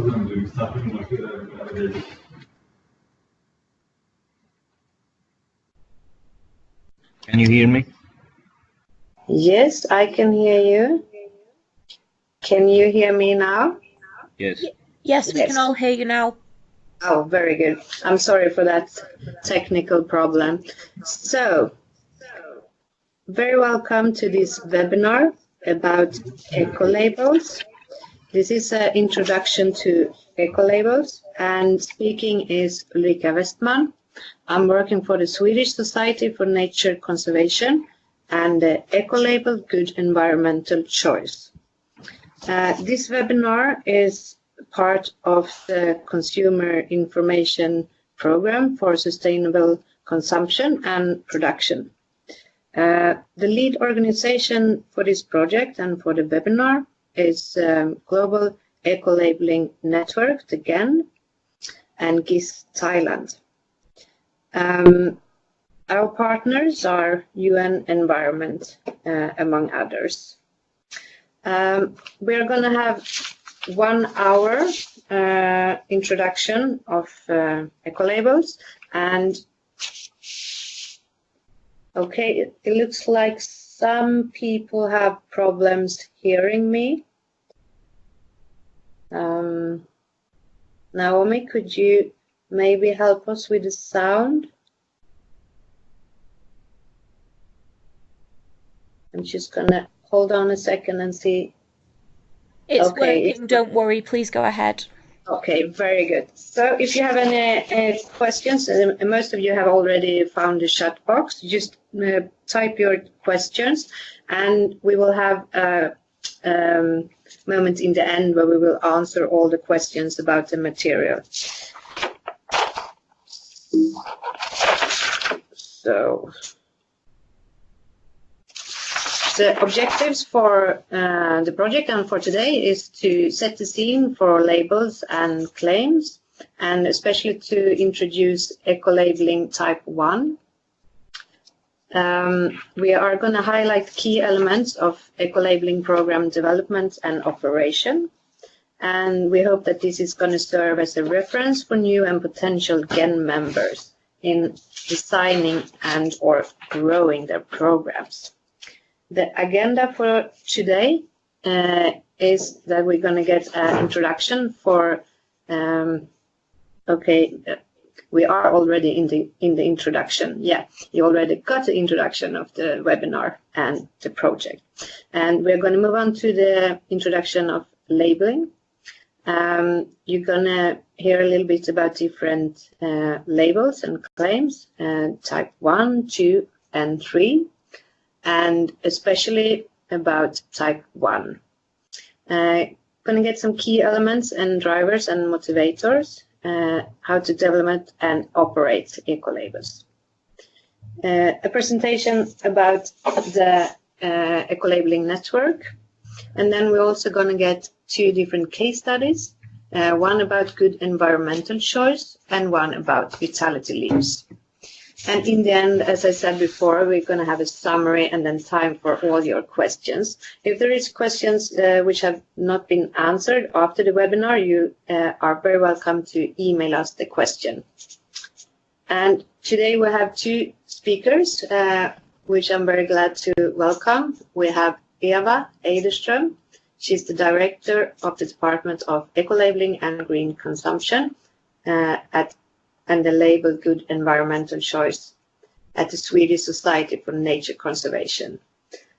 Can you hear me? Yes, I can hear you. Can you hear me now? Yes. Yes, we can all hear you now. Oh, very good. I'm sorry for that technical problem. So, very welcome to this webinar about ecolabels. This is an introduction to ecolabels, and speaking is Ulrika Westman. I'm working for the Swedish Society for Nature Conservation and the Ecolabel Good Environmental Choice. This webinar is part of the Consumer Information Program for Sustainable Consumption and Production. The lead organization for this project and for the webinar is Global Ecolabelling Network, again, and GIS Thailand. Our partners are UN Environment, among others. We are going to have 1 hour introduction of ecolabels, and okay, it looks like some people have problems hearing me. Naomi, could you maybe help us with the sound? I'm just gonna hold on a second and see. It's working, don't worry, please go ahead. Okay, very good. So if you have any questions, and most of you have already found the chat box, just type your questions, and we will have a moment in the end where we will answer all the questions about the material. So the objectives for the project and for today is to set the scene for labels and claims, and especially to introduce Ecolabelling Type I. We are going to highlight key elements of ecolabelling program development and operation, and we hope that this is going to serve as a reference for new and potential GEN members in designing and or growing their programs. The agenda for today is that we're going to get an introduction for, we are already in the introduction. Yeah, you already got the introduction of the webinar and the project. And we're going to move on to the introduction of labeling. You're going to hear a little bit about different labels and claims, type 1, 2, and 3. And especially about type 1. Going to get some key elements and drivers and motivators, how to develop and operate ecolabels. A presentation about the Ecolabelling Network, and then we're also going to get 2 different case studies, one about good environmental choice and one about vitality leaves. And in the end, as I said before, we're going to have a summary and then time for all your questions. If there is questions which have not been answered after the webinar, you are very welcome to email us the question. And today we have 2 speakers, which I'm very glad to welcome. We have Eva Eiderstrom. She's the director of the Department of Ecolabelling and Green Consumption and the label Good Environmental Choice at the Swedish Society for Nature Conservation.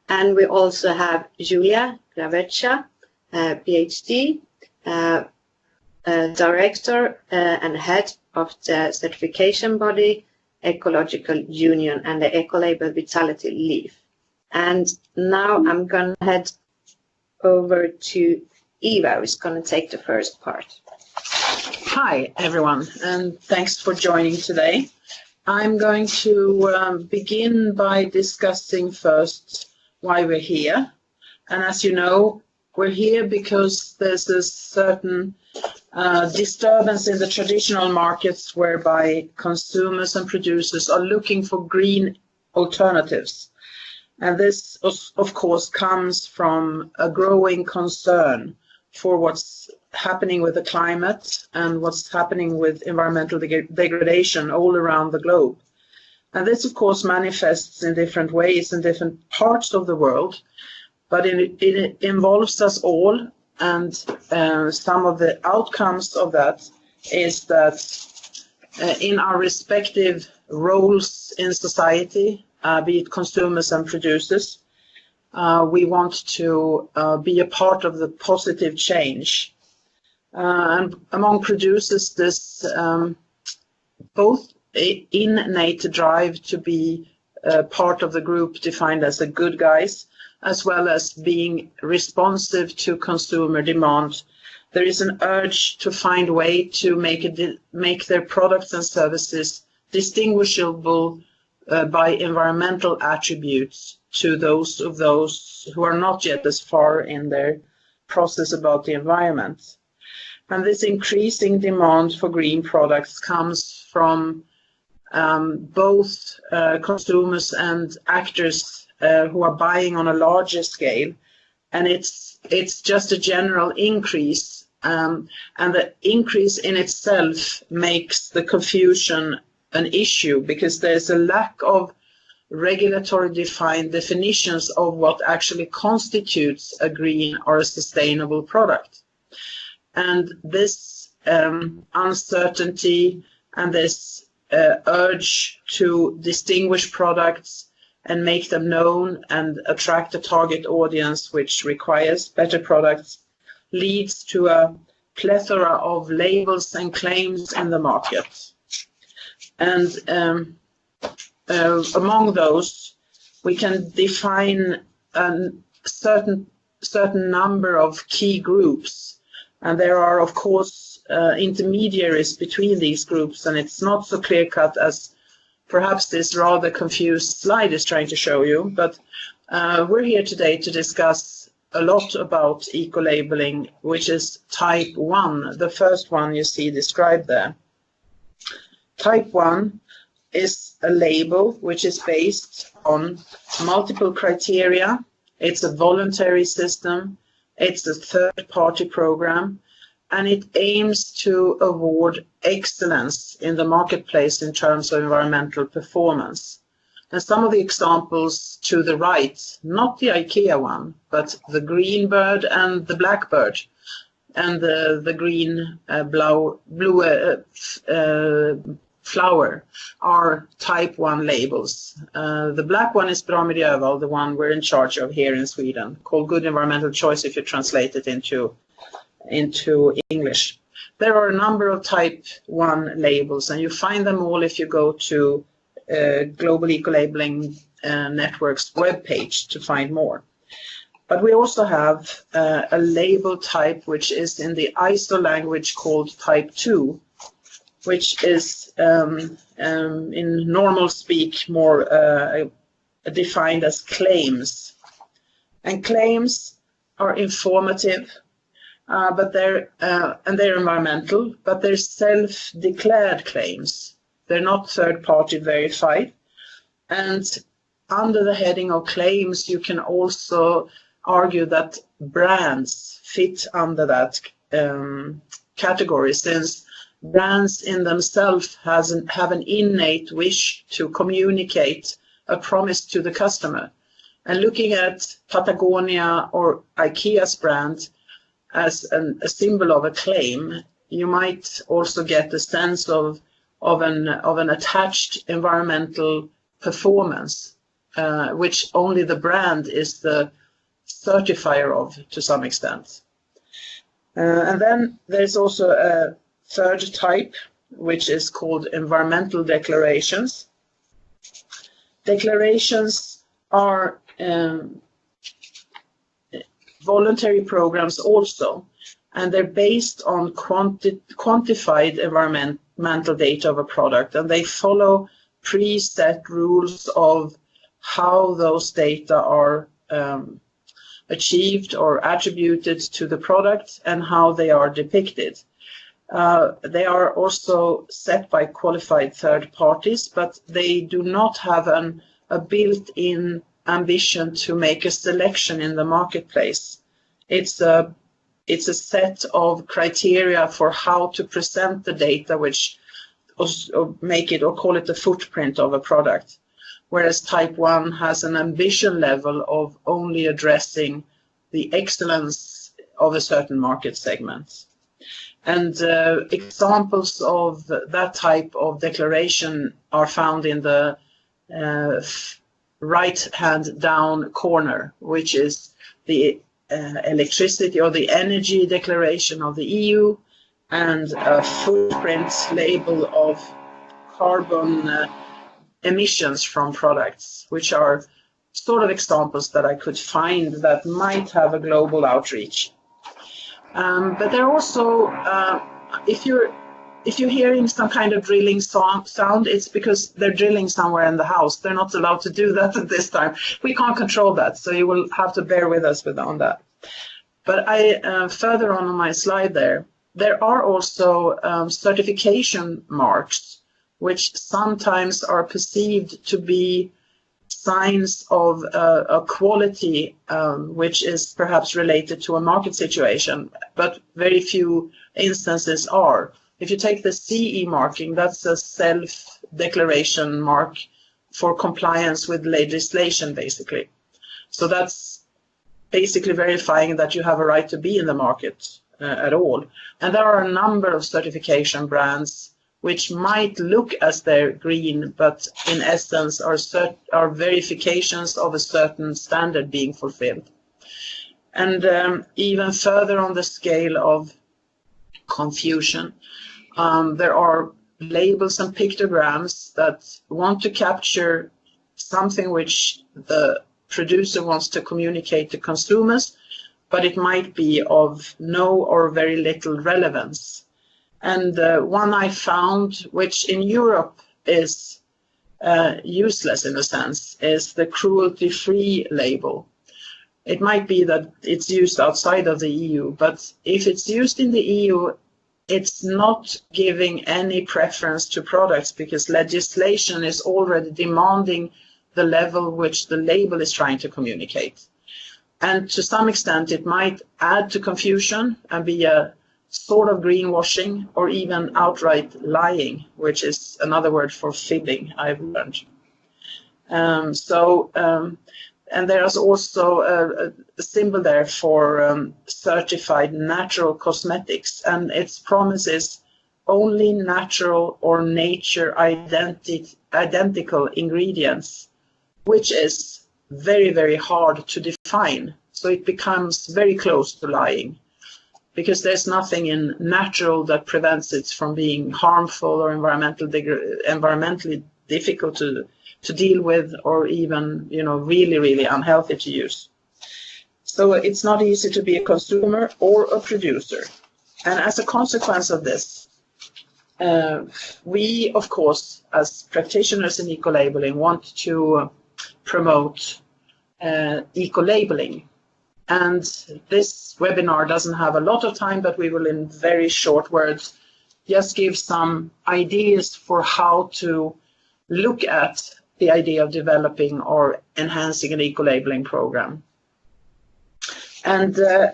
And we also have Yulia, Gracheva, PhD, director and head of the certification body Ecological Union and the Ecolabel Vitality Leaf. And now I'm going to head over to Eva, who's going to take the first part. Hi, everyone, and thanks for joining today. I'm going to begin by discussing first why we're here. And as you know, we're here because there's a certain disturbance in the traditional markets whereby consumers and producers are looking for green alternatives. And this, of course, comes from a growing concern for what's happening with the climate and what's happening with environmental degradation all around the globe. And this, of course, manifests in different ways in different parts of the world, but it involves us all. And some of the outcomes of that is that in our respective roles in society, be it consumers and producers, we want to be a part of the positive change. And among producers, this both innate drive to be part of the group defined as the good guys, as well as being responsive to consumer demand. There is an urge to find a way to make their products and services distinguishable by environmental attributes to those who are not yet as far in their process about the environment. And this increasing demand for green products comes from both consumers and actors who are buying on a larger scale, and it's just a general increase, and the increase in itself makes the confusion an issue because there's a lack of regulatory defined definitions of what actually constitutes a green or a sustainable product. And this uncertainty and this urge to distinguish products and make them known and attract a target audience which requires better products leads to a plethora of labels and claims in the market. And among those, we can define a certain number of key groups. And there are, of course, intermediaries between these groups, and it's not so clear-cut as perhaps this rather confused slide is trying to show you. But we're here today to discuss a lot about eco-labeling, which is type 1, the first one you see described there. Type 1 is a label which is based on multiple criteria. It's a voluntary system. It's a third-party program, and it aims to award excellence in the marketplace in terms of environmental performance. And some of the examples to the right, not the IKEA one, but the green bird and the blackbird, and the green blue flower are type 1 labels. The black one is Bra Miljöval, the one we're in charge of here in Sweden, called Good Environmental Choice if you translate it into English. There are a number of type 1 labels, and you find them all if you go to Global Ecolabelling Network's webpage to find more. But we also have a label type which is in the ISO language called type 2, which is in normal speak more defined as claims. And claims are informative, but they're environmental, but they're self-declared claims. They're not third-party verified. And under the heading of claims, you can also argue that brands fit under that category, since brands in themselves have an innate wish to communicate a promise to the customer. And looking at Patagonia or IKEA's brand as a symbol of a claim, you might also get a sense of an attached environmental performance, which only the brand is the certifier of to some extent. And then there's also a third type, which is called environmental declarations. Declarations are voluntary programs also, and they're based on quantified environmental data of a product, and they follow preset rules of how those data are achieved or attributed to the product and how they are depicted. They are also set by qualified third parties, but they do not have a built-in ambition to make a selection in the marketplace. It's it's a set of criteria for how to present the data, which or make it or call it the footprint of a product. Whereas Type I has an ambition level of only addressing the excellence of a certain market segment. And examples of that type of declaration are found in the right-hand down corner, which is the electricity or the energy declaration of the EU, and a footprint label of carbon emissions from products, which are sort of examples that I could find that might have a global outreach. But they're also, if you're hearing some kind of drilling sound, it's because they're drilling somewhere in the house. They're not allowed to do that at this time. We can't control that, so you will have to bear with us on that. But further on my slide there are also certification marks, which sometimes are perceived to be signs of a quality which is perhaps related to a market situation, but very few instances are. If you take the CE marking, that's a self-declaration mark for compliance with legislation, basically. So that's basically verifying that you have a right to be in the market at all. And there are a number of certification brands which might look as they're green, but in essence are verifications of a certain standard being fulfilled. And even further on the scale of confusion, there are labels and pictograms that want to capture something which the producer wants to communicate to consumers, but it might be of no or very little relevance. And one I found, which in Europe is useless in a sense, is the cruelty-free label. It might be that it's used outside of the EU, but if it's used in the EU, it's not giving any preference to products because legislation is already demanding the level which the label is trying to communicate. And to some extent, it might add to confusion and be a sort of greenwashing or even outright lying, which is another word for fibbing, I've learned. And there's also a symbol there for certified natural cosmetics, and its promise is only natural or nature identical ingredients, which is very, very hard to define. So it becomes very close to lying, because there's nothing in natural that prevents it from being harmful or environmentally difficult to deal with, or even, really, really unhealthy to use. So it's not easy to be a consumer or a producer. And as a consequence of this, we, of course, as practitioners in ecolabelling, want to promote ecolabelling. And this webinar doesn't have a lot of time, but we will, in very short words, just give some ideas for how to look at the idea of developing or enhancing an ecolabelling program. And a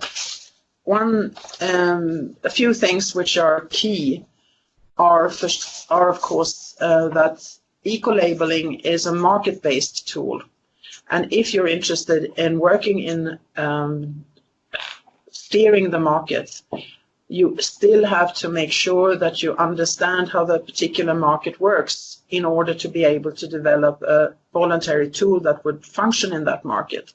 few things which are key are of course that ecolabelling is a market-based tool. And if you're interested in working in steering the market, you still have to make sure that you understand how the particular market works in order to be able to develop a voluntary tool that would function in that market.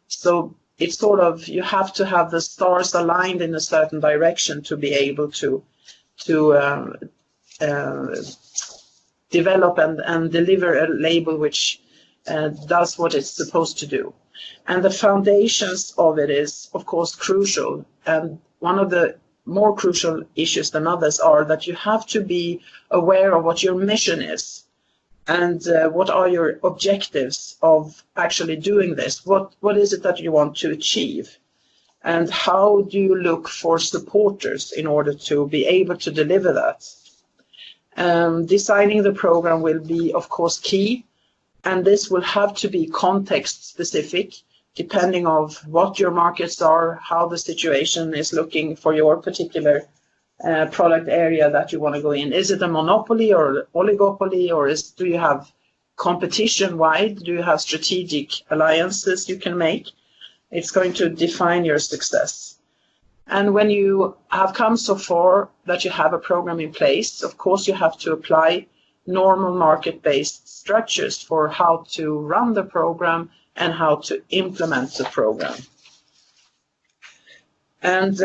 So it's sort of, you have to have the stars aligned in a certain direction to be able to develop and deliver a label which does what it's supposed to do. And the foundations of it is, of course, crucial. And one of the more crucial issues than others are that you have to be aware of what your mission is and what are your objectives of actually doing this. What is it that you want to achieve? And how do you look for supporters in order to be able to deliver that? Designing the program will be, of course, key. And this will have to be context specific, depending on what your markets are, how the situation is looking for your particular product area that you want to go in. Is it a monopoly or oligopoly, or do you have competition wide? Do you have strategic alliances you can make? It's going to define your success. And when you have come so far that you have a program in place, of course you have to apply normal market-based structures for how to run the program and how to implement the program. And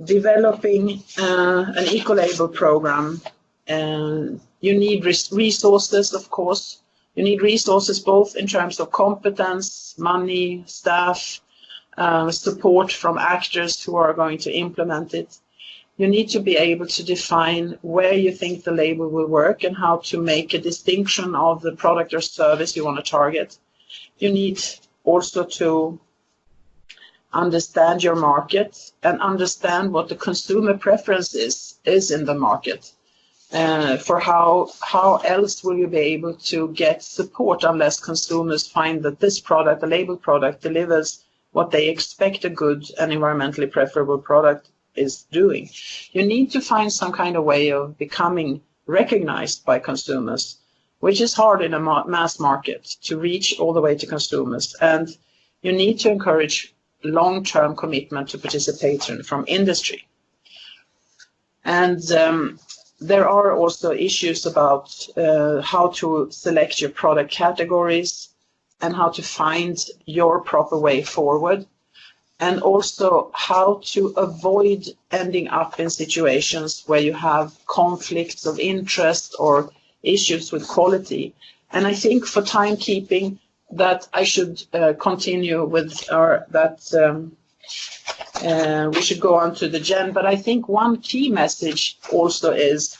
developing an Ecolabel program, you need resources, of course. You need resources both in terms of competence, money, staff, support from actors who are going to implement it. You need to be able to define where you think the label will work and how to make a distinction of the product or service you want to target. You need also to understand your market and understand what the consumer preference is in the market. For how else will you be able to get support unless consumers find that this product, the label product, delivers what they expect a good and environmentally preferable product is doing. You need to find some kind of way of becoming recognized by consumers, which is hard in a mass market to reach all the way to consumers. And you need to encourage long-term commitment to participation from industry. And there are also issues about how to select your product categories and how to find your proper way forward, and also how to avoid ending up in situations where you have conflicts of interest or issues with quality. And I think for timekeeping that I should continue with we should go on to the GEN, but I think one key message also is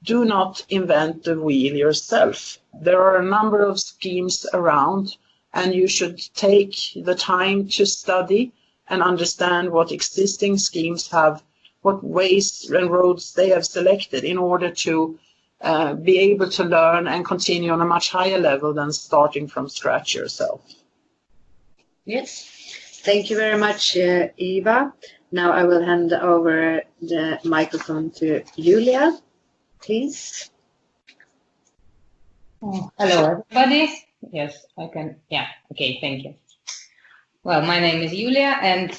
do not invent the wheel yourself. There are a number of schemes around, and you should take the time to study and understand what existing schemes have, what ways and roads they have selected in order to be able to learn and continue on a much higher level than starting from scratch yourself. Yes, thank you very much, Eva. Now I will hand over the microphone to Yulia, please. Hello, everybody. Yes, I can. Yeah, okay, thank you. Well, my name is Yulia, and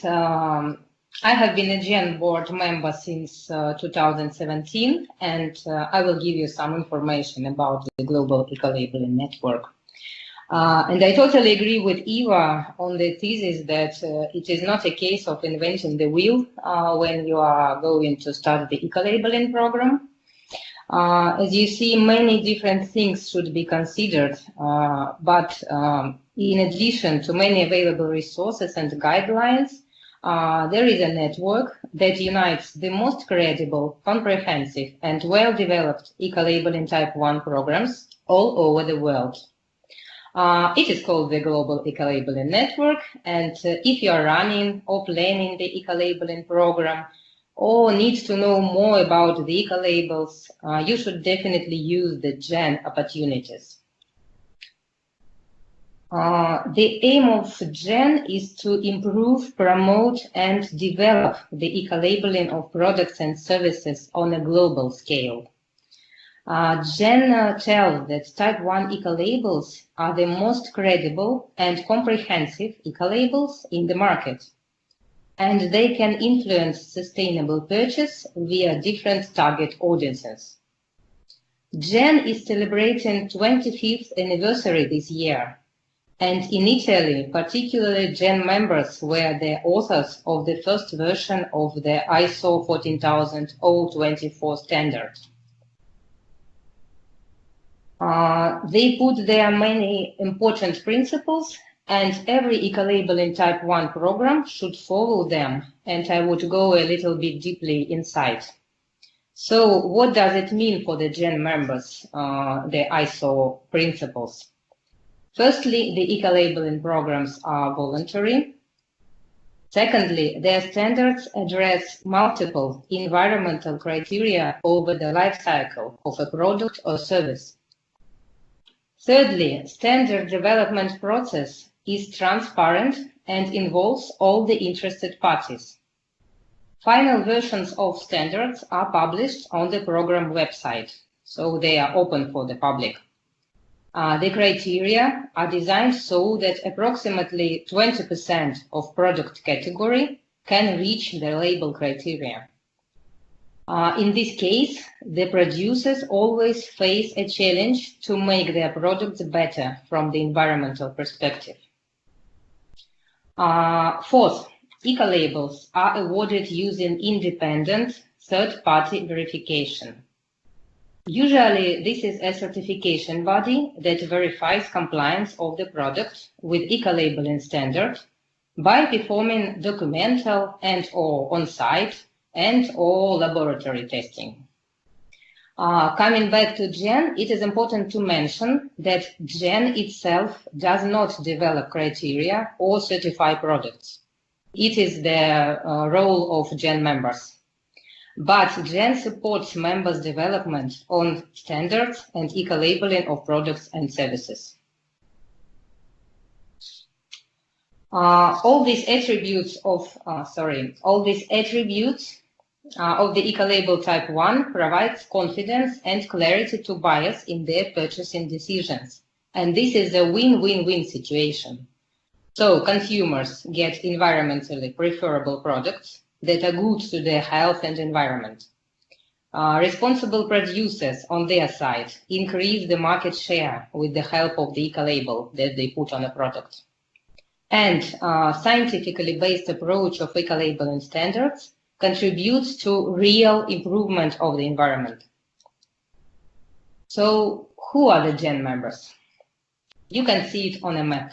I have been a GEN board member since 2017, and I will give you some information about the Global Ecolabelling Network. And I totally agree with Eva on the thesis that it is not a case of inventing the wheel when you are going to start the ecolabelling program. As you see, many different things should be considered, but in addition to many available resources and guidelines, there is a network that unites the most credible, comprehensive, and well-developed Ecolabelling Type I programs all over the world. It is called the Global Ecolabelling Network, and if you are running or planning the ecolabelling program or need to know more about the ecolabels, you should definitely use the GEN opportunities. The aim of GEN is to improve, promote, and develop the ecolabelling of products and services on a global scale. GEN tells that Type I ecolabels are the most credible and comprehensive ecolabels in the market, and they can influence sustainable purchase via different target audiences. GEN is celebrating 25th anniversary this year, and in Italy, particularly GEN members were the authors of the first version of the ISO 14024 standard. They put there many important principles, and every ecolabelling Type I program should follow them, and I would go a little bit deeply inside. So what does it mean for the GEN members, the ISO principles? Firstly, the ecolabelling programs are voluntary. Secondly, their standards address multiple environmental criteria over the life cycle of a product or service. Thirdly, standard development process is transparent and involves all the interested parties. Final versions of standards are published on the program website, so they are open for the public. The criteria are designed so that approximately 20% of product category can reach the label criteria. In this case, the producers always face a challenge to make their products better from the environmental perspective. Fourth, ecolabels are awarded using independent third-party verification. Usually, this is a certification body that verifies compliance of the product with ecolabelling standard by performing documental and/or on-site and/or laboratory testing. Coming back to GEN, it is important to mention that GEN itself does not develop criteria or certify products. It is the role of GEN members. But GEN supports members' development on standards and ecolabelling of products and services. All these attributes of the Ecolabel Type I provides confidence and clarity to buyers in their purchasing decisions. And this is a win-win-win situation. So consumers get environmentally preferable products that are good to their health and environment. Responsible producers on their side increase the market share with the help of the ecolabel that they put on a product. And scientifically based approach of ecolabelling standards contributes to real improvement of the environment. So who are the GEN members? You can see it on a map.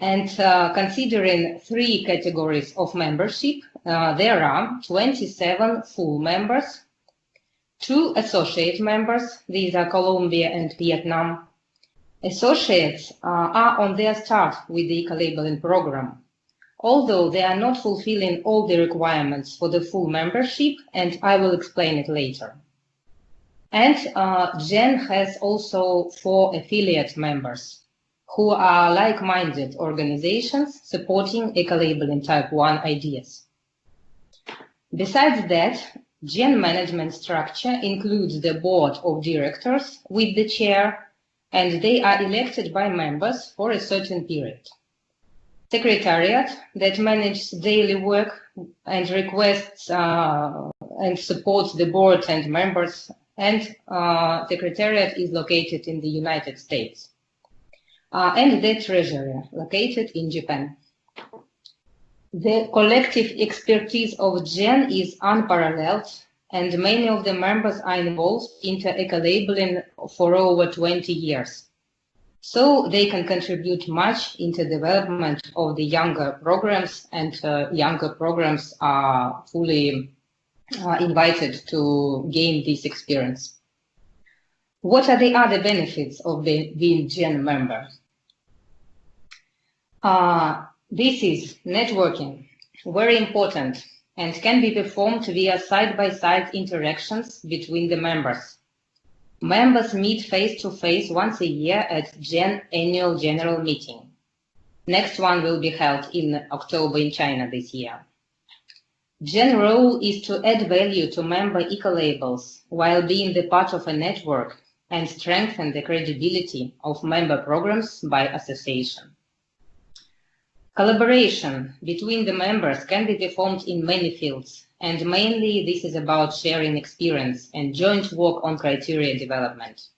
And considering three categories of membership, there are 27 full members, 2 associate members, these are Colombia and Vietnam. Associates are on their start with the ecolabelling program, although they are not fulfilling all the requirements for the full membership, and I will explain it later. And GEN has also 4 affiliate members who are like-minded organizations supporting ecolabelling Type I ideas. Besides that, GEN management structure includes the board of directors with the chair, and they are elected by members for a certain period. Secretariat that manages daily work and requests and supports the board and members, and Secretariat is located in the United States. And the treasury located in Japan. The collective expertise of GEN is unparalleled, and many of the members are involved in ecolabelling for over 20 years. So they can contribute much into development of the younger programs, and younger programs are fully invited to gain this experience. What are the other benefits of being GEN member? This is networking, very important, and can be performed via side-by-side interactions between the members. Members meet face-to-face once a year at GEN annual general meeting. Next one will be held in October in China this year. GEN role is to add value to member ecolabels while being the part of a network and strengthen the credibility of member programs by association. Collaboration between the members can be performed in many fields, and mainly this is about sharing experience and joint work on criteria development.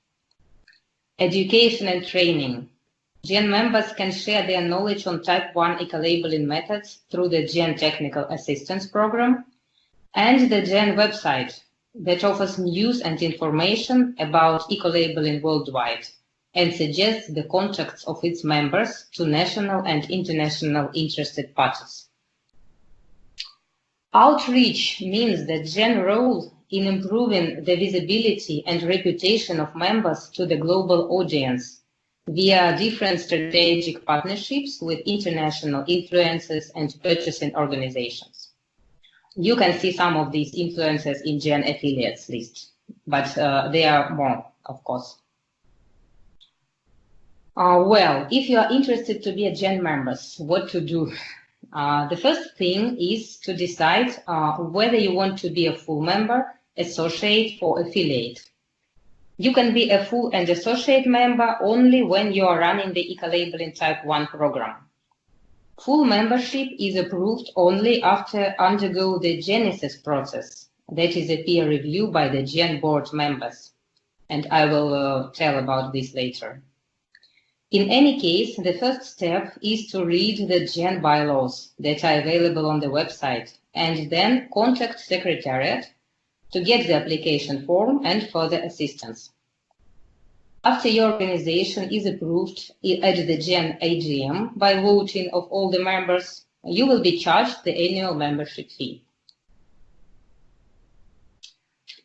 Education and training. GEN members can share their knowledge on Type I ecolabelling methods through the GEN Technical Assistance Program and the GEN website that offers news and information about ecolabelling worldwide and suggests the contacts of its members to national and international interested parties. Outreach means that GEN role in improving the visibility and reputation of members to the global audience via different strategic partnerships with international influencers and purchasing organizations. You can see some of these influencers in GEN affiliates list, but there are more, of course. Well, if you are interested to be a GEN member, what to do? The first thing is to decide whether you want to be a full member, associate, or affiliate. You can be a full and associate member only when you are running the Ecolabelling Type I program. Full membership is approved only after undergo the Genesis process, that is a peer review by the GEN board members, and I will tell about this later. In any case, the first step is to read the GEN bylaws that are available on the website and then contact Secretariat to get the application form and further assistance. After your organization is approved at the GEN AGM by voting of all the members, you will be charged the annual membership fee.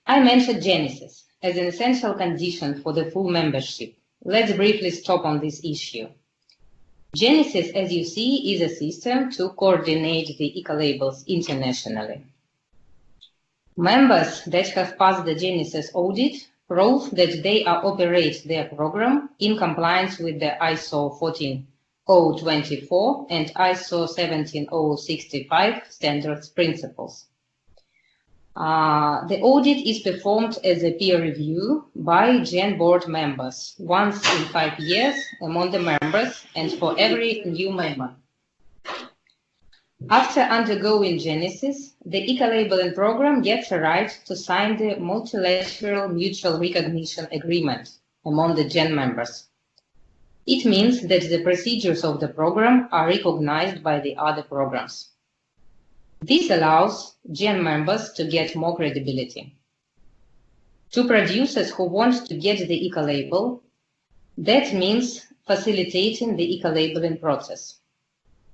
I mentioned Genesis as an essential condition for the full membership. Let's briefly stop on this issue. Genesis, as you see, is a system to coordinate the Ecolabels internationally. Members that have passed the Genesis audit prove that they operate their program in compliance with the ISO 14024 and ISO 17065 standards principles. The audit is performed as a peer review by GEN board members once in 5 years among the members and for every new member. After undergoing Genesis, the Ecolabelling program gets a right to sign the multilateral mutual recognition agreement among the GEN members. It means that the procedures of the program are recognized by the other programs. This allows GEN members to get more credibility. To producers who want to get the Ecolabel, that means facilitating the Ecolabelling process.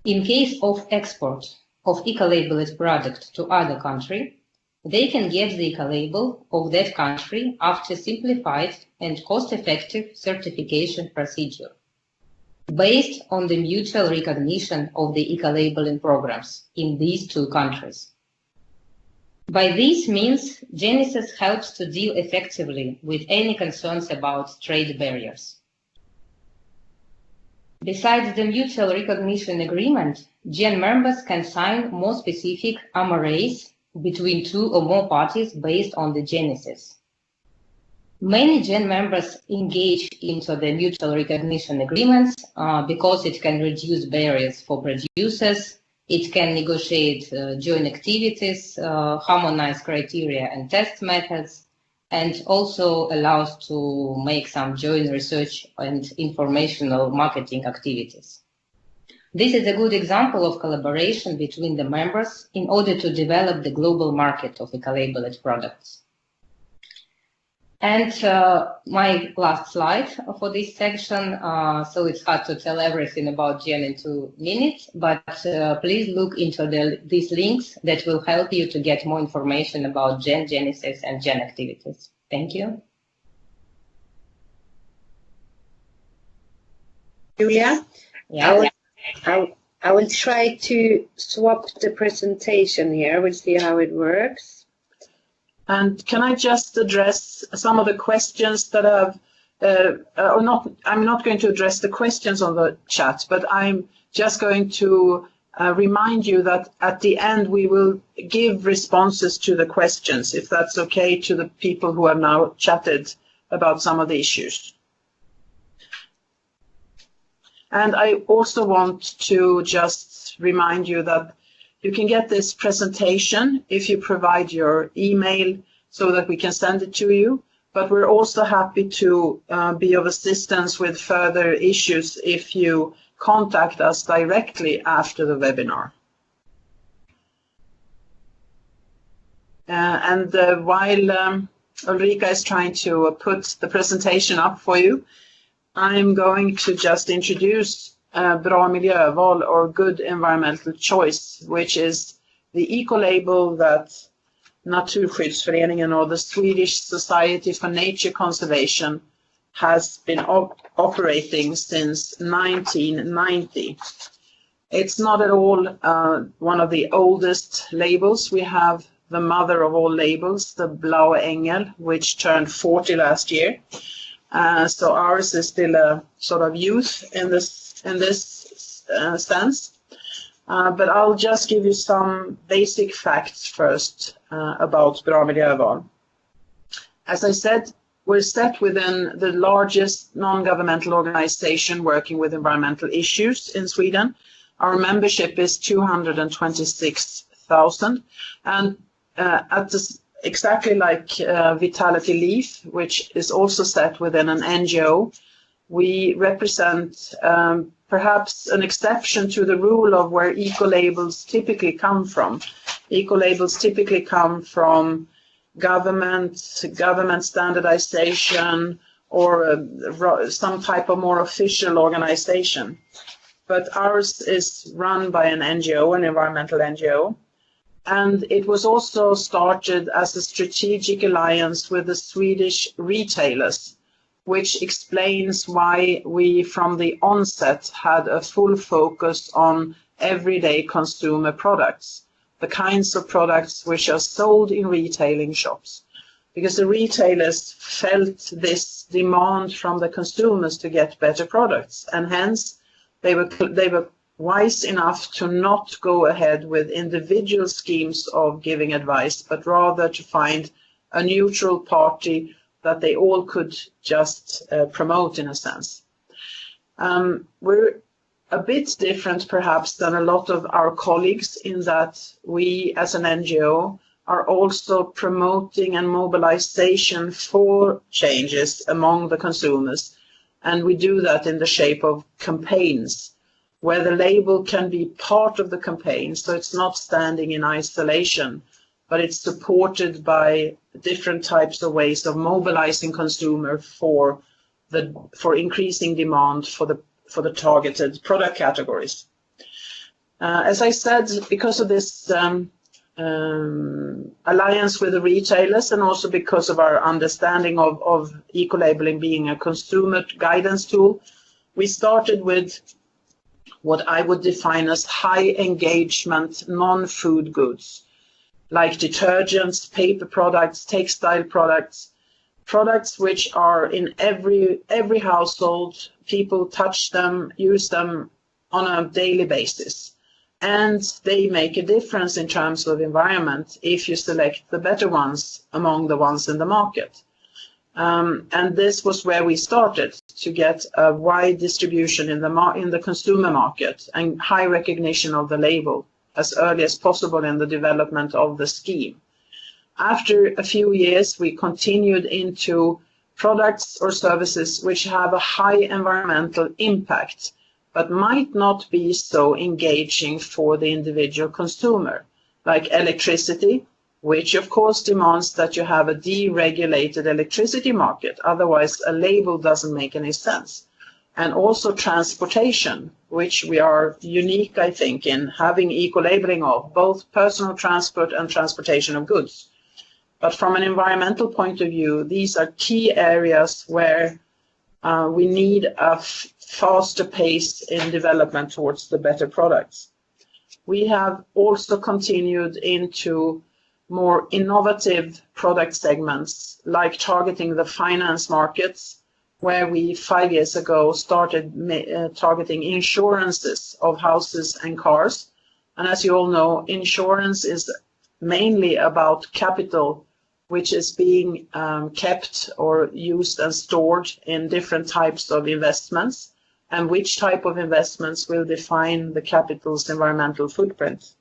In case of export of Ecolabeled product to other country, they can get the Ecolabel of that country after simplified and cost-effective certification procedure, based on the mutual recognition of the Ecolabelling programs in these two countries. By this means, Genesis helps to deal effectively with any concerns about trade barriers. Besides the mutual recognition agreement, GEN members can sign more specific MRAs between two or more parties based on the Genesis. Many GEN members engage into the mutual recognition agreements because it can reduce barriers for producers, it can negotiate joint activities, harmonize criteria and test methods, and also allows to make some joint research and informational marketing activities. This is a good example of collaboration between the members in order to develop the global market of Ecolabeled products. And my last slide for this section, so it's hard to tell everything about GEN in 2 minutes, but please look into these links that will help you to get more information about GEN, Genesis, and GEN activities. Thank you. Yulia? Yeah. I will try to swap the presentation here. We'll see how it works. And can I just address some of the questions that have, I'm not going to address the questions on the chat, but I'm just going to remind you that at the end we will give responses to the questions, if that's okay, to the people who have now chatted about some of the issues. And I also want to just remind you that you can get this presentation if you provide your email so that we can send it to you. But we're also happy to be of assistance with further issues if you contact us directly after the webinar. While Ulrika is trying to put the presentation up for you, I'm going to just introduce Bra miljöval, or good environmental choice, which is the Ecolabel that Naturskyddsföreningen, or the Swedish Society for Nature Conservation, has been operating since 1990. It's not at all one of the oldest labels. We have the mother of all labels, the Blaue Engel, which turned 40 last year. So ours is still a sort of youth in this sense. But I'll just give you some basic facts first about Bra Miljöval. As I said, we're set within the largest non-governmental organization working with environmental issues in Sweden. Our membership is 226,000, and exactly like Vitality Leaf, which is also set within an NGO, we represent perhaps an exception to the rule of where ecolabels typically come from. Ecolabels typically come from government standardization, or some type of more official organization. But ours is run by an NGO, an environmental NGO. And it was also started as a strategic alliance with the Swedish retailers, which explains why we from the onset had a full focus on everyday consumer products, the kinds of products which are sold in retailing shops. Because the retailers felt this demand from the consumers to get better products, and hence they were wise enough to not go ahead with individual schemes of giving advice, but rather to find a neutral party that they all could just promote in a sense. We're a bit different perhaps than a lot of our colleagues in that we as an NGO are also promoting and mobilization for changes among the consumers. And we do that in the shape of campaigns, where the label can be part of the campaign, so it's not standing in isolation, but it's supported by different types of ways of mobilizing consumer for increasing demand for the targeted product categories. As I said, because of this alliance with the retailers, and also because of our understanding of eco-labeling being a consumer guidance tool, we started with what I would define as high engagement non-food goods, like detergents, paper products, textile products, products which are in every household. People touch them, use them on a daily basis, and they make a difference in terms of environment if you select the better ones among the ones in the market. And this was where we started to get a wide distribution in the consumer market and high recognition of the label as early as possible in the development of the scheme. After a few years, we continued into products or services which have a high environmental impact, but might not be so engaging for the individual consumer, like electricity, which of course demands that you have a deregulated electricity market, otherwise a label doesn't make any sense. And also transportation, which we are unique, I think, in having eco-labeling of, both personal transport and transportation of goods. But from an environmental point of view, these are key areas where we need a faster pace in development towards the better products. We have also continued into more innovative product segments, like targeting the finance markets, where we 5 years ago started targeting insurances of houses and cars. And as you all know, insurance is mainly about capital, which is being kept or used and stored in different types of investments, and which type of investments will define the capital's environmental footprint.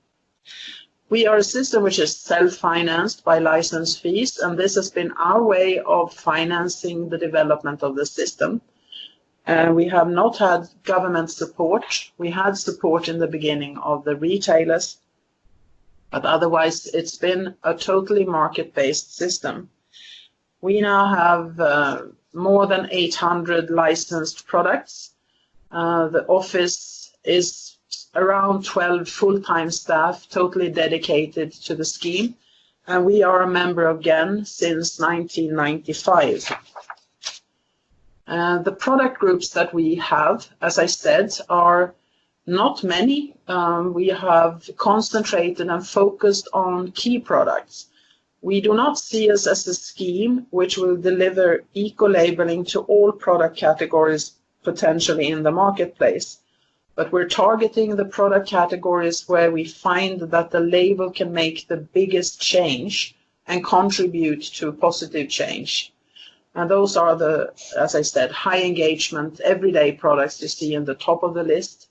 We are a system which is self-financed by license fees, and this has been our way of financing the development of the system. We have not had government support. We had support in the beginning of the retailers, but otherwise it's been a totally market-based system. We now have more than 800 licensed products. The office is around 12 full-time staff totally dedicated to the scheme, and we are a member of GEN since 1995. The product groups that we have, as I said, are not many. We have concentrated and focused on key products. We do not see us as a scheme which will deliver eco-labeling to all product categories potentially in the marketplace, but we're targeting the product categories where we find that the label can make the biggest change and contribute to positive change. And those are the, as I said, high engagement, everyday products you see in the top of the list.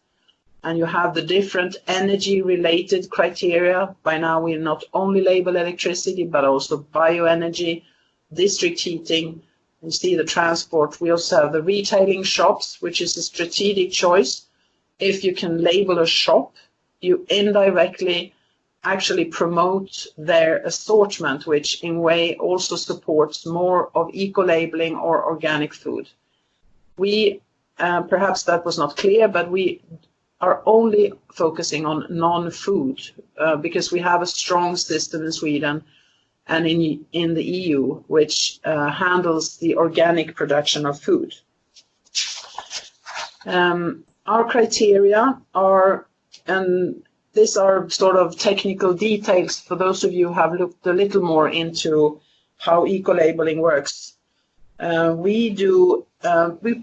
And you have the different energy-related criteria. By now, we not only label electricity, but also bioenergy, district heating. You see the transport. We also have the retailing shops, which is a strategic choice. If you can label a shop, you indirectly actually promote their assortment, which in a way also supports more of eco-labeling or organic food. We, perhaps that was not clear, but we are only focusing on non-food because we have a strong system in Sweden and in the EU which handles the organic production of food. Our criteria are, and these are sort of technical details for those of you who have looked a little more into how eco-labeling works. We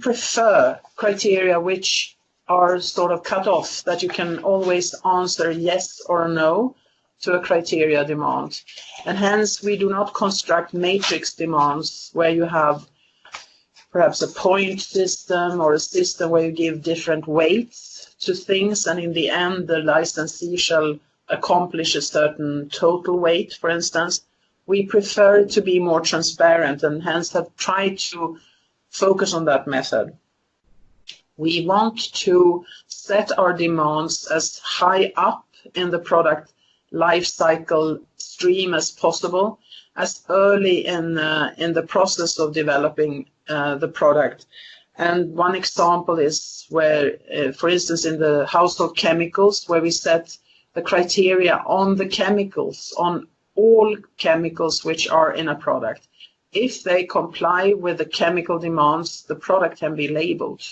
prefer criteria which are sort of cut off, that you can always answer yes or no to a criteria demand. And hence we do not construct matrix demands where you have perhaps a point system or a system where you give different weights to things, and in the end the licensee shall accomplish a certain total weight, for instance. We prefer it to be more transparent and hence have tried to focus on that method. We want to set our demands as high up in the product life cycle stream as possible, as early in the process of developing the product. And one example is where, for instance, in the household chemicals, where we set the criteria on the chemicals, on all chemicals which are in a product. If they comply with the chemical demands, the product can be labeled.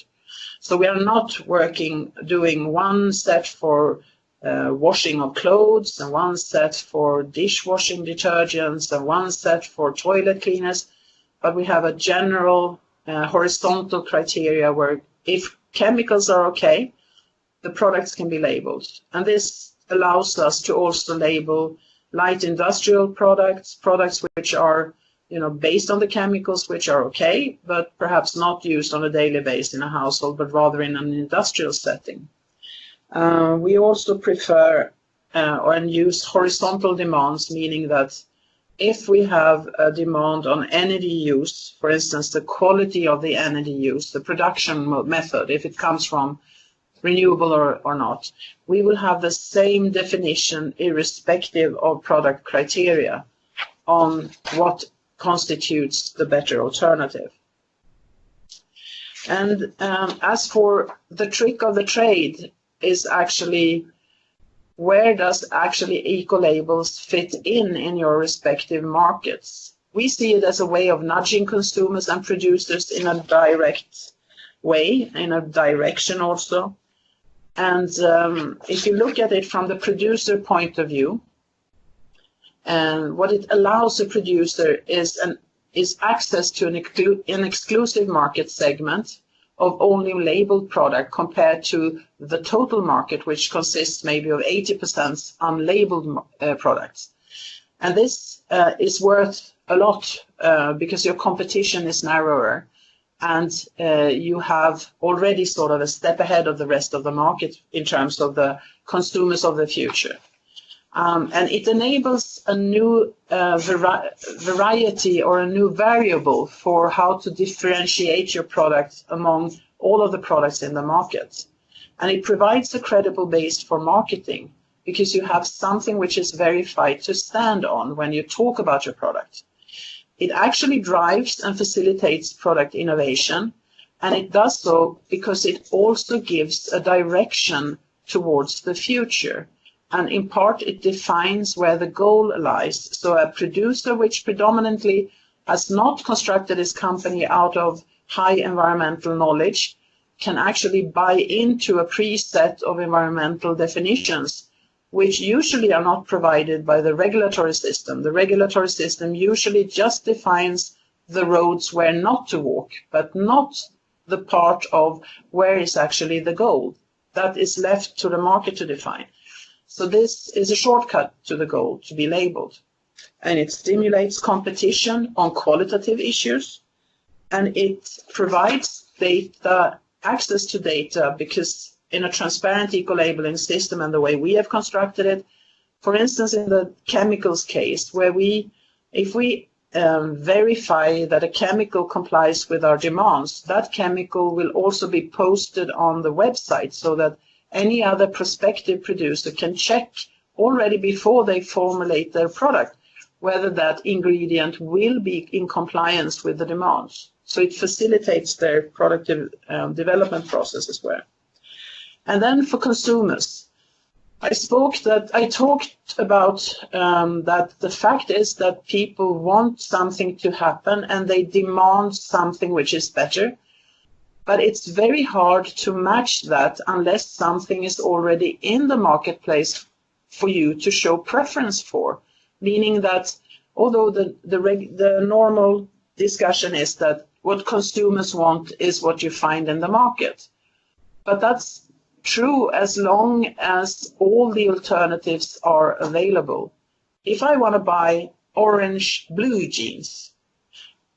So we are not doing one set for washing of clothes and one set for dishwashing detergents and one set for toilet cleaners, but we have a general horizontal criteria where if chemicals are okay, the products can be labeled. And this allows us to also label light industrial products, products which are based on the chemicals which are okay, but perhaps not used on a daily basis in a household, but rather in an industrial setting. We also prefer and use horizontal demands, meaning that if we have a demand on energy use, for instance, the quality of the energy use, the production method, if it comes from renewable or not, we will have the same definition irrespective of product criteria on what constitutes the better alternative. And as for the trick of the trade is actually, where does actually eco-labels fit in your respective markets? We see it as a way of nudging consumers and producers in a direct way, in a direction also. And if you look at it from the producer point of view, and what it allows a producer is access to an exclusive market segment of only labeled product compared to the total market, which consists maybe of 80% unlabeled products. And this is worth a lot because your competition is narrower and you have already sort of a step ahead of the rest of the market in terms of the consumers of the future. And it enables a new variety or a new variable for how to differentiate your product among all of the products in the market. And it provides a credible base for marketing because you have something which is verified to stand on when you talk about your product. It actually drives and facilitates product innovation, and it does so because it also gives a direction towards the future. And in part, it defines where the goal lies. So a producer which predominantly has not constructed his company out of high environmental knowledge can actually buy into a preset of environmental definitions which usually are not provided by the regulatory system. The regulatory system usually just defines the roads where not to walk, but not the part of where is actually the goal. That is left to the market to define. So this is a shortcut to the goal to be labeled. And it stimulates competition on qualitative issues, and it provides data, access to data, because in a transparent eco-labeling system and the way we have constructed it, for instance, in the chemicals case, where if we verify that a chemical complies with our demands, that chemical will also be posted on the website so that any other prospective producer can check already before they formulate their product whether that ingredient will be in compliance with the demands. So it facilitates their product development process as well. And then for consumers, I talked about that the fact is that people want something to happen and they demand something which is better, but it's very hard to match that unless something is already in the marketplace for you to show preference for, meaning that although the normal discussion is that what consumers want is what you find in the market, but that's true as long as all the alternatives are available. If I want to buy orange blue jeans,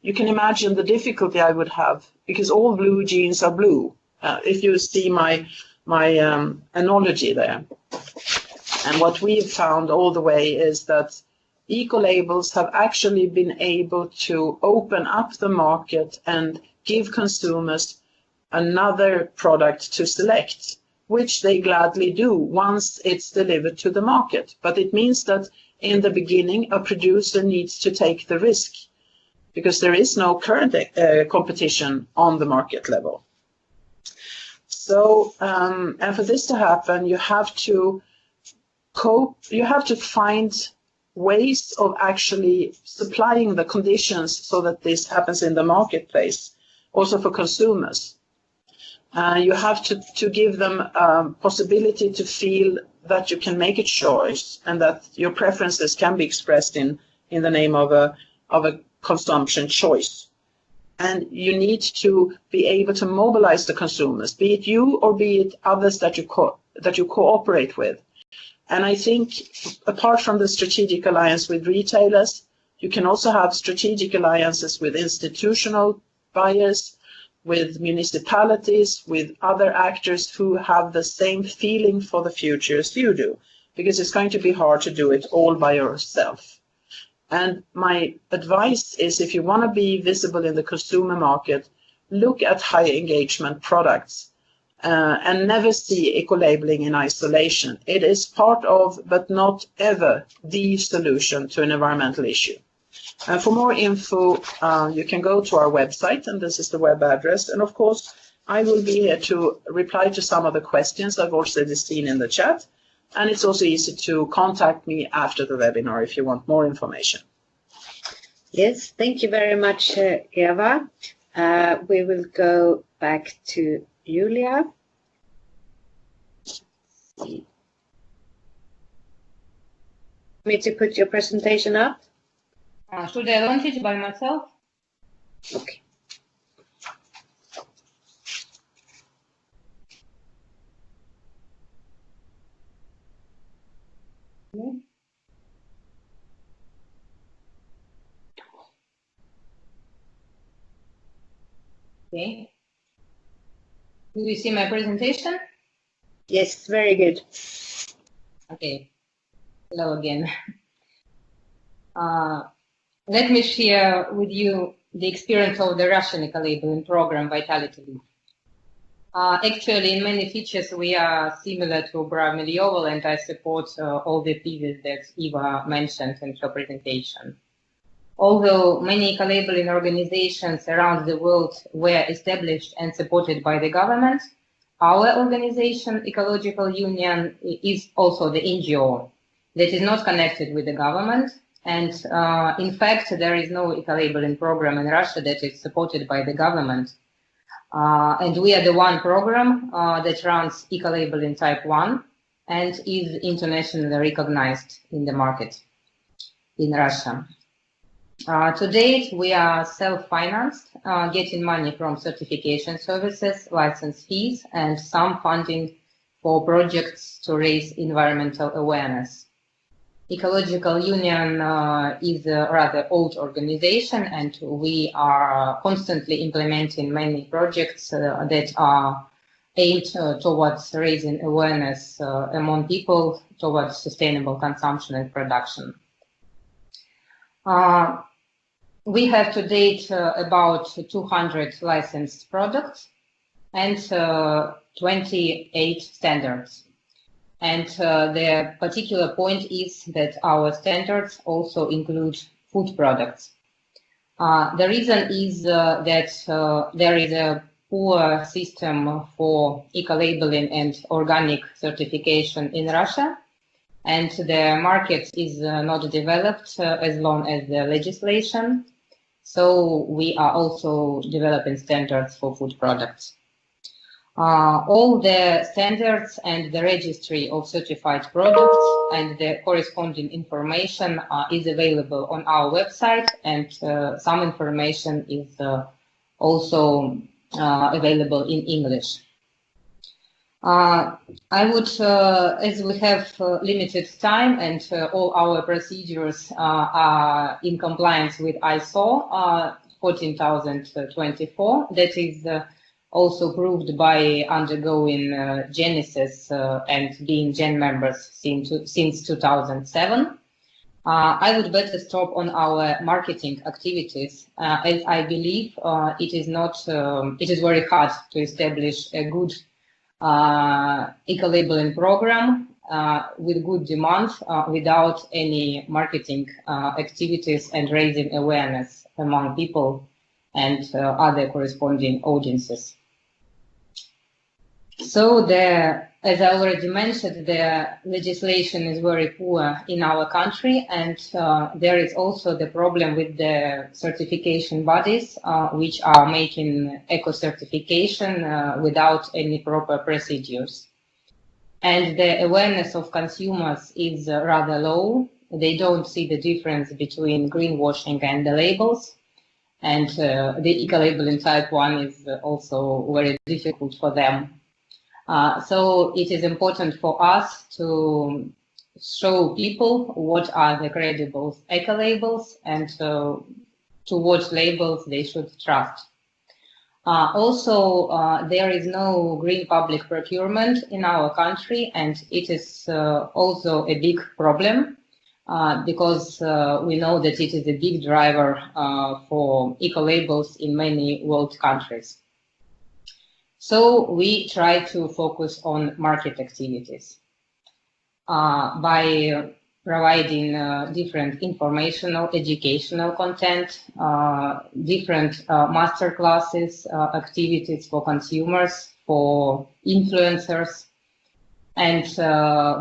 you can imagine the difficulty I would have, because all blue jeans are blue. If you see my analogy there. And what we've found all the way is that eco-labels have actually been able to open up the market and give consumers another product to select, which they gladly do once it's delivered to the market. But it means that in the beginning, a producer needs to take the risk because there is no current competition on the market level. So, and for this to happen, you have to find ways of actually supplying the conditions so that this happens in the marketplace, also for consumers. You have to give them possibility to feel that you can make a choice and that your preferences can be expressed in the name of a consumption choice. And you need to be able to mobilize the consumers, be it you or be it others that you cooperate with. And I think apart from the strategic alliance with retailers, you can also have strategic alliances with institutional buyers, with municipalities, with other actors who have the same feeling for the future as you do, because it's going to be hard to do it all by yourself. And my advice is, if you want to be visible in the consumer market, look at high engagement products and never see eco-labeling in isolation. It is part of, but not ever, the solution to an environmental issue. And for more info, you can go to our website, and this is the web address. And of course, I will be here to reply to some of the questions I've already seen in the chat. And it's also easy to contact me after the webinar if you want more information. Yes, thank you very much, Eva. We will go back to Yulia. Me to put your presentation up? Should I launch it by myself? Okay. Okay. Do you see my presentation? Yes, very good. Okay. Hello again. Let me share with you the experience of the Russian eco-labeling program, Vitality Leaf. Actually, in many features, we are similar to Bravo and I support all the theses that Eva mentioned in her presentation. Although many eco-labeling organizations around the world were established and supported by the government, our organization, Ecological Union, is also the NGO that is not connected with the government. And in fact, there is no eco-labeling program in Russia that is supported by the government. And we are the one program that runs Ecolabels Type I. and is internationally recognized in the market in Russia. To date, we are self-financed, getting money from certification services, license fees, and some funding for projects to raise environmental awareness. Ecological Union is a rather old organization, and we are constantly implementing many projects that are aimed towards raising awareness among people towards sustainable consumption and production. We have to date about 200 licensed products and 28 standards. And the particular point is that our standards also include food products. The reason is that there is a poor system for eco-labeling and organic certification in Russia, and the market is not developed as long as the legislation. So we are also developing standards for food products. All the standards and the registry of certified products and the corresponding information is available on our website, and some information is also available in English. I would, as we have limited time and all our procedures are in compliance with ISO 14024, that is also proved by undergoing Genesis and being Gen members since 2007. I would better stop on our marketing activities, as I believe it is very hard to establish a good eco-labeling program with good demand without any marketing activities and raising awareness among people and other corresponding audiences. So as I already mentioned, the legislation is very poor in our country, and there is also the problem with the certification bodies, which are making eco-certification without any proper procedures. And the awareness of consumers is rather low. They don't see the difference between greenwashing and the labels. And the Ecolabelling Type I is also very difficult for them. So it is important for us to show people what are the credible eco-labels and to what labels they should trust. Also, there is no green public procurement in our country, and it is also a big problem because we know that it is a big driver for eco-labels in many world countries. So we try to focus on market activities by providing different informational, educational content, different master classes, activities for consumers, for influencers, and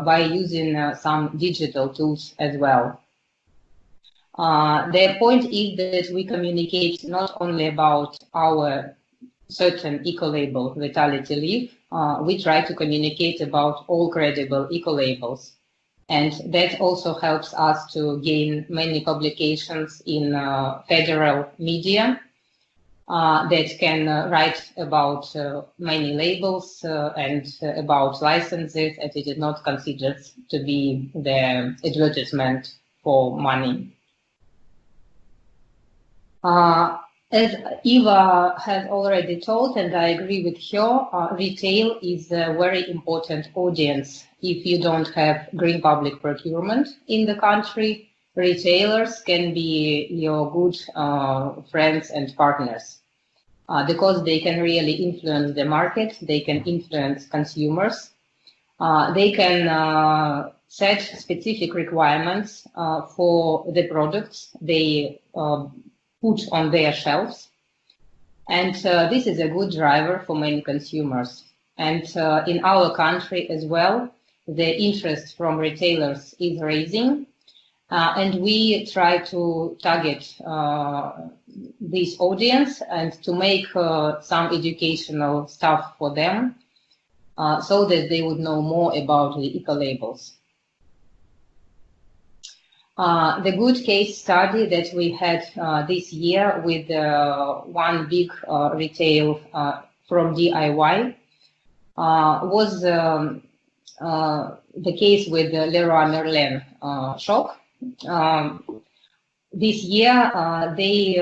by using some digital tools as well. The point is that we communicate not only about our certain eco-label, Vitality Leaf, we try to communicate about all credible eco-labels. And that also helps us to gain many publications in federal media that can write about many labels and about licenses, and it is not considered to be the advertisement for money. As Eva has already told, and I agree with her, retail is a very important audience. If you don't have green public procurement in the country, retailers can be your good friends and partners because they can really influence the market, they can influence consumers, they can set specific requirements for the products they put on their shelves. And this is a good driver for many consumers. And in our country as well, the interest from retailers is rising. And we try to target this audience and to make some educational stuff for them. so that they would know more about the eco-labels. The good case study that we had this year with one big retail from DIY was the case with the Leroy Merlin shop. This year, they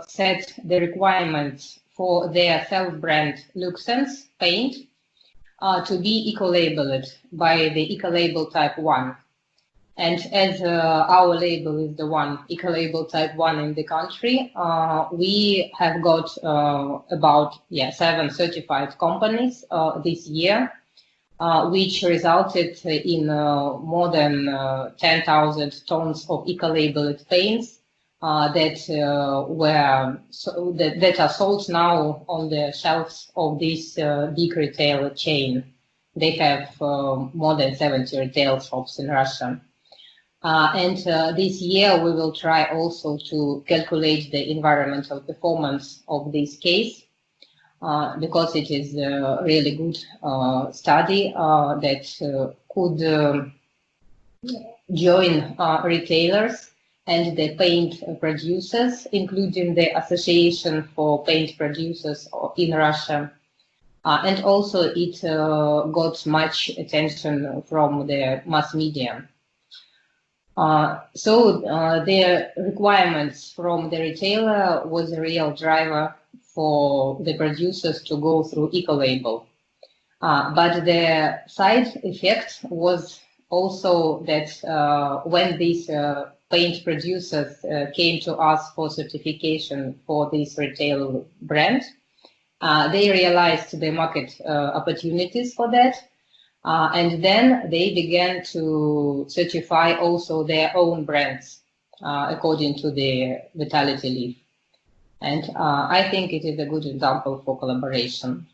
set the requirements for their self-brand Luxense paint to be eco-labeled by the Ecolabel Type I. And as our label is the one, Ecolabel Type I in the country, we have got about 7 certified companies this year, which resulted in more than 10,000 tons of eco-labeled paints that are sold now on the shelves of this big retail chain. They have more than 70 retail shops in Russia. And this year we will try also to calculate the environmental performance of this case, because it is a really good study that could join retailers and the paint producers, including the Association for Paint Producers in Russia. And also it got much attention from the mass media. So the requirements from the retailer was a real driver for the producers to go through Ecolabel. But the side effect was also that when these paint producers came to us for certification for this retail brand, they realized the market opportunities for that. And then they began to certify also their own brands according to the Vitality Leaf. And I think it is a good example for collaboration.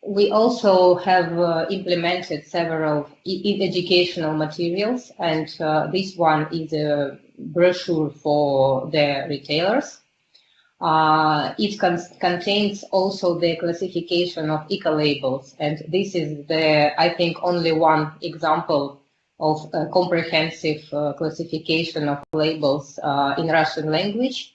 We also have implemented several educational materials, and this one is a brochure for the retailers. It contains also the classification of eco-labels, and this is I think, only one example of a comprehensive classification of labels in Russian language.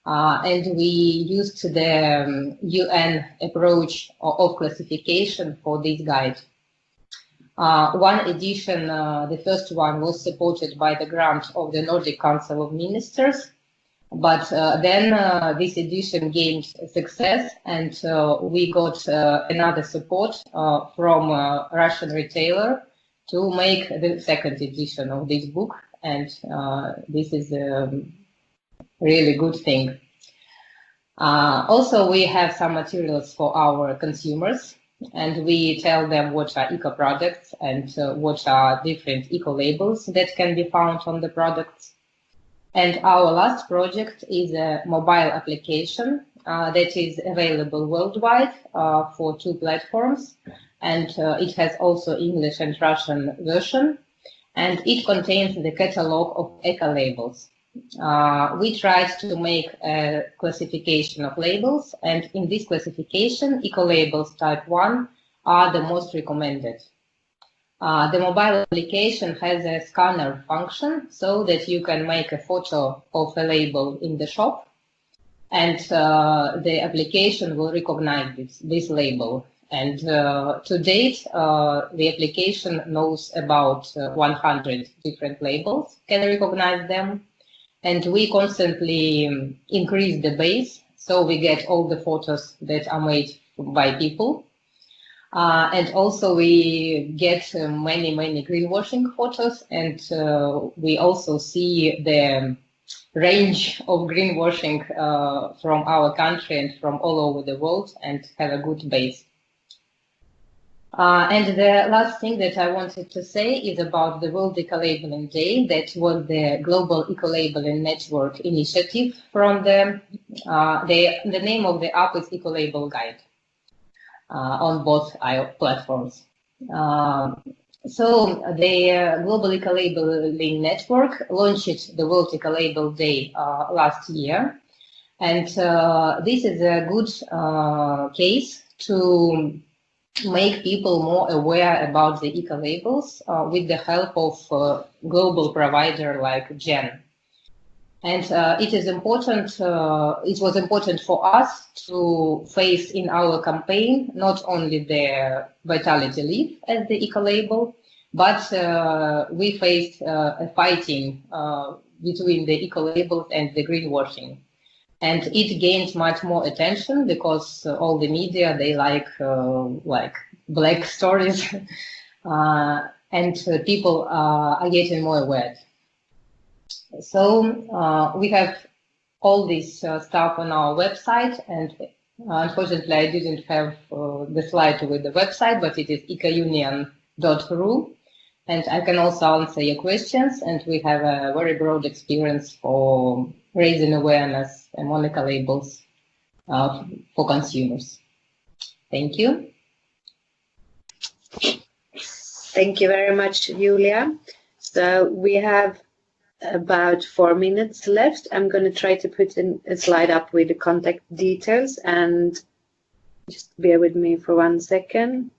And we used the UN approach of classification for this guide. One edition, the first one, was supported by the grant of the Nordic Council of Ministers. But then this edition gained success, and we got another support from a Russian retailer to make the second edition of this book, and this is a really good thing. Also, we have some materials for our consumers, and we tell them what are eco products and what are different eco labels that can be found on the products. And our last project is a mobile application that is available worldwide for 2 platforms, and it has also English and Russian version, and it contains the catalog of eco-labels. We tried to make a classification of labels, and in this classification, Ecolabels Type I are the most recommended. The mobile application has a scanner function so that you can make a photo of a label in the shop, and the application will recognize this label. And to date, the application knows about 100 different labels, can recognize them, and we constantly increase the base, so we get all the photos that are made by people. And also we get many greenwashing photos, and we also see the range of greenwashing from our country and from all over the world, and have a good base. And the last thing that I wanted to say is about the World Ecolabelling Day. That was the Global Ecolabelling Network initiative from the name of the app is Ecolabel Guide. On both platforms. So the Global Ecolabelling Network launched the World Ecolabel Day last year, and this is a good case to make people more aware about the ecolabels with the help of global provider like GEN. And it is important, it was important for us to face in our campaign not only the Vitality Leaf as the ecolabel, but we faced a fighting between the ecolabels and the greenwashing. And it gains much more attention because all the media, they like black stories, and people are getting more aware. So we have all this stuff on our website, and unfortunately I didn't have the slide with the website, but it is ecounion.ru, and I can also answer your questions, and we have a very broad experience for raising awareness among ecolabels for consumers. Thank you. Thank you very much, Yulia. So we have about 4 minutes left. I'm going to try to put in a slide up with the contact details, and just bear with me for 1 second.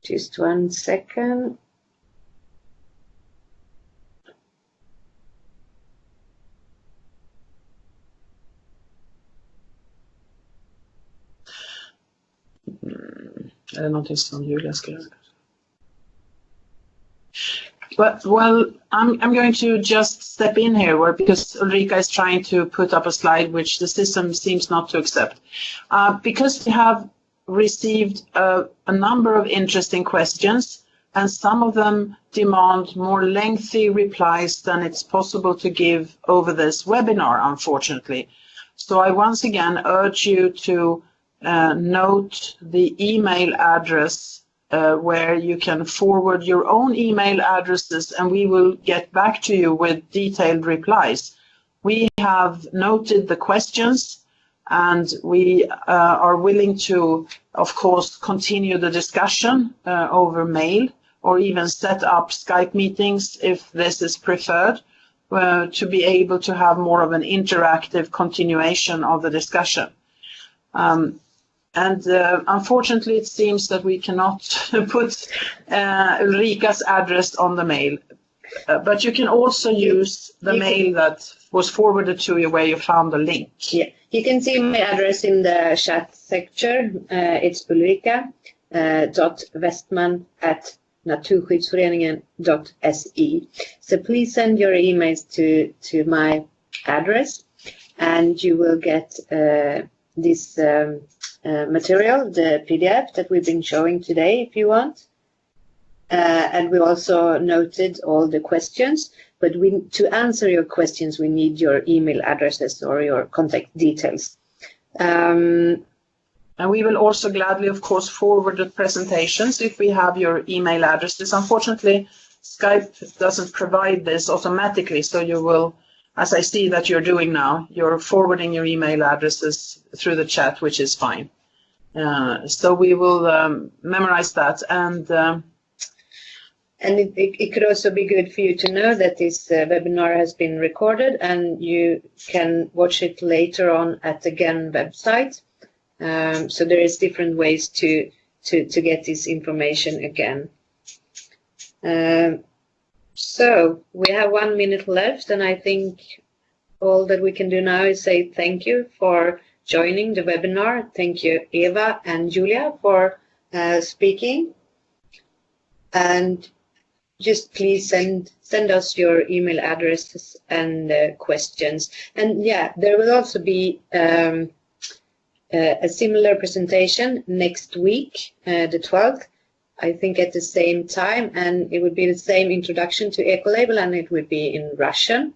Just 1 second. Är det någonting som Julia ska göra? But, well, I'm going to just step in here because Ulrika is trying to put up a slide which the system seems not to accept. Because we have received a number of interesting questions, and some of them demand more lengthy replies than it's possible to give over this webinar, unfortunately. So I once again urge you to note the email address where you can forward your own email addresses, and we will get back to you with detailed replies. We have noted the questions, and we are willing to, of course, continue the discussion over mail, or even set up Skype meetings if this is preferred, to be able to have more of an interactive continuation of the discussion. Unfortunately, it seems that we cannot put Ulrika's address on the mail, but you can also use the mail that was forwarded to you where you found the link. Yeah, you can see my address in the chat section. It's ulrika.westman@naturskyddsföreningen.se. So please send your emails to my address, and you will get this material, the PDF that we've been showing today, if you want. And we also noted all the questions, but to answer your questions, we need your email addresses or your contact details. And we will also gladly, of course, forward the presentations if we have your email addresses. Unfortunately, Skype doesn't provide this automatically, so you will, as I see that you're doing now, you're forwarding your email addresses through the chat, which is fine. So we will memorize that, and it could also be good for you to know that this webinar has been recorded, and you can watch it later on at the GEN website. So there is different ways to get this information again. So we have 1 minute left, and I think all that we can do now is say thank you for joining the webinar. Thank you, Eva and Julia, for speaking. And just please send us your email addresses and questions. And yeah, there will also be a similar presentation next week, the 12th. I think at the same time, and it would be the same introduction to Ecolabel, and it would be in Russian.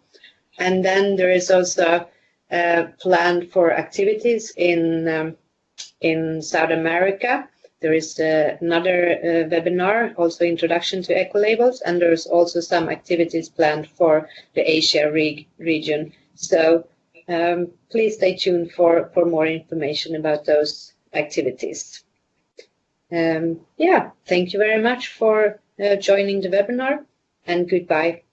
And then there is also planned for activities in South America, there is another webinar, also Introduction to Ecolabels, and there's also some activities planned for the Asia region. So please stay tuned for more information about those activities. Yeah, thank you very much for joining the webinar, and goodbye.